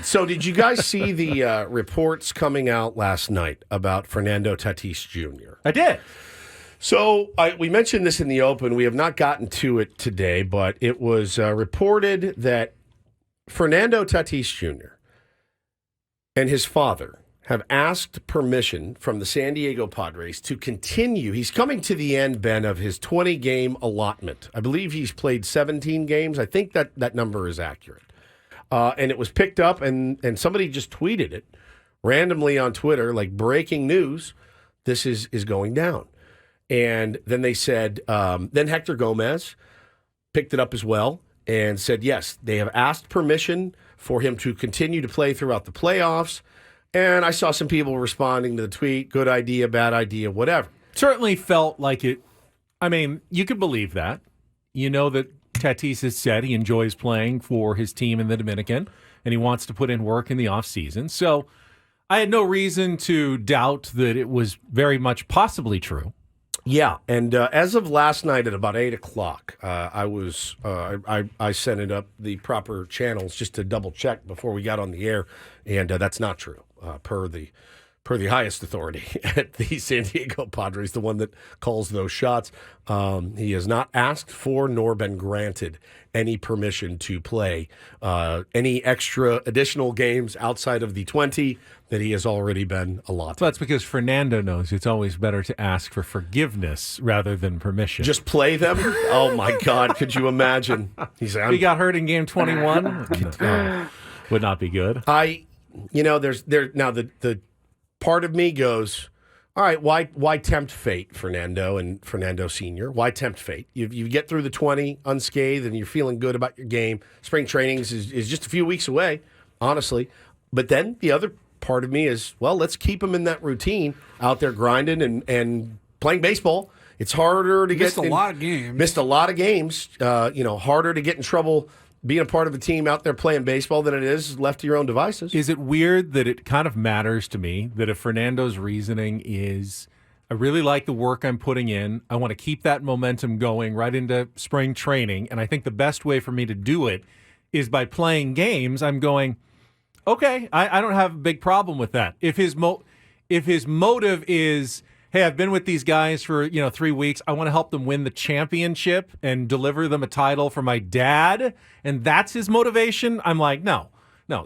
So did you guys see the reports coming out last night about Fernando Tatis Jr.? I did. So we mentioned this in the open. We have not gotten to it today, but it was reported that Fernando Tatis Jr. and his father have asked permission from the San Diego Padres to continue. He's coming to the end, Ben, of his 20-game allotment. I believe he's played 17 games. I think that number is accurate. And it was picked up, and somebody just tweeted it randomly on Twitter, like breaking news, this is going down. And then they said, then Hector Gomez picked it up as well and said, yes, they have asked permission for him to continue to play throughout the playoffs. And I saw some people responding to the tweet, good idea, bad idea, whatever. Certainly felt like it. I mean, you could believe that. You know that Tatis has said he enjoys playing for his team in the Dominican, and he wants to put in work in the offseason. So I had no reason to doubt that it was very much possibly true. Yeah, and as of last night at about 8 o'clock, I sent it up the proper channels just to double check before we got on the air, and that's not true per the highest authority at the San Diego Padres, the one that calls those shots. He has not asked for nor been granted any permission to play any extra additional games outside of the 20 that he has already been allotted. So that's because Fernando knows it's always better to ask for forgiveness rather than permission. Just play them? Oh, my God. Could you imagine? He he got hurt in game 21? Would not be good. There's now the part of me goes, all right, why tempt fate, Fernando and Fernando Sr.? Why tempt fate? You get through the 20 unscathed and you're feeling good about your game. Spring trainings is just a few weeks away, honestly. But then the other part of me is, well, let's keep him in that routine out there grinding and playing baseball. It's harder to Missed a lot of games. Missed a lot of games. Harder to get in trouble being a part of a team out there playing baseball than it is left to your own devices. Is it weird that it kind of matters to me that if Fernando's reasoning is, I really like the work I'm putting in, I want to keep that momentum going right into spring training, and I think the best way for me to do it is by playing games, I'm going, okay, I don't have a big problem with that. If his motive is, hey, I've been with these guys for 3 weeks, I want to help them win the championship and deliver them a title for my dad, and that's his motivation, I'm like, no,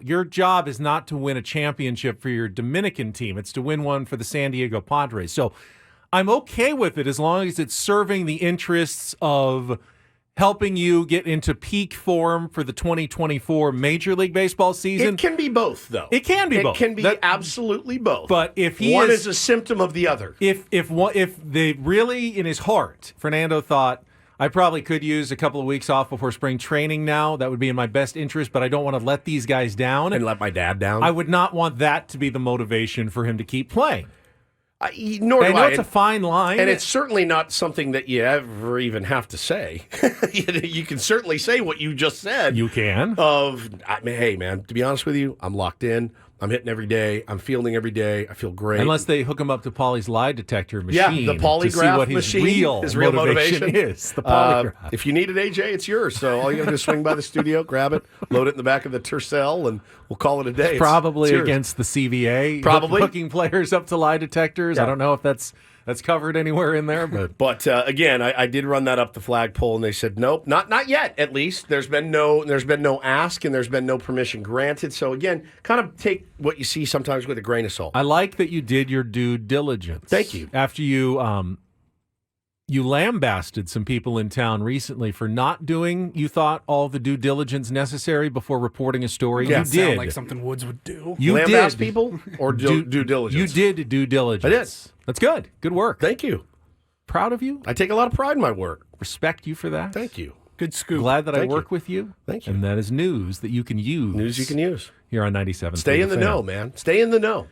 your job is not to win a championship for your Dominican team. It's to win one for the San Diego Padres. So I'm okay with it as long as it's serving the interests of helping you get into peak form for the 2024 Major League Baseball season. It can be both, though. It can be both. It can be absolutely both. But if one is a symptom of the other. If they really, in his heart, Fernando thought, I probably could use a couple of weeks off before spring training now. That would be in my best interest, but I don't want to let these guys down. And let my dad down. I would not want that to be the motivation for him to keep playing. Nor do I. know it's a fine line. And it's certainly not something that you ever even have to say. You can certainly say what you just said. You can. Hey, man, to be honest with you, I'm locked in. I'm hitting every day. I'm fielding every day. I feel great. Unless they hook him up to Paulie's lie detector machine. Yeah, the polygraph to see what machine. His real motivation is. The polygraph. If you need it, AJ, it's yours. So all you got to do is swing by the studio, grab it, load it in the back of the Tercel, and we'll call it a day. Probably against the CBA. Probably. Hooking players up to lie detectors. Yeah. I don't know if that's covered anywhere in there. But again, I did run that up the flagpole, and they said, nope, not yet, at least. There's been no ask, and there's been no permission granted. So again, kind of take what you see sometimes with a grain of salt. I like that you did your due diligence. Thank you. After you lambasted some people in town recently for not doing, you thought, all the due diligence necessary before reporting a story. Yeah, you did. Sound like something Woods would do. You Lambast did. people or due diligence? You did due diligence. I did. That's good. Good work. Thank you. Proud of you. I take a lot of pride in my work. Respect you for that. Thank you. Good scoop. Glad that Thank I work you. with you. Thank you. And that is news that you can use. News you can use. Here on 97. Stay in the know, man. Stay in the know.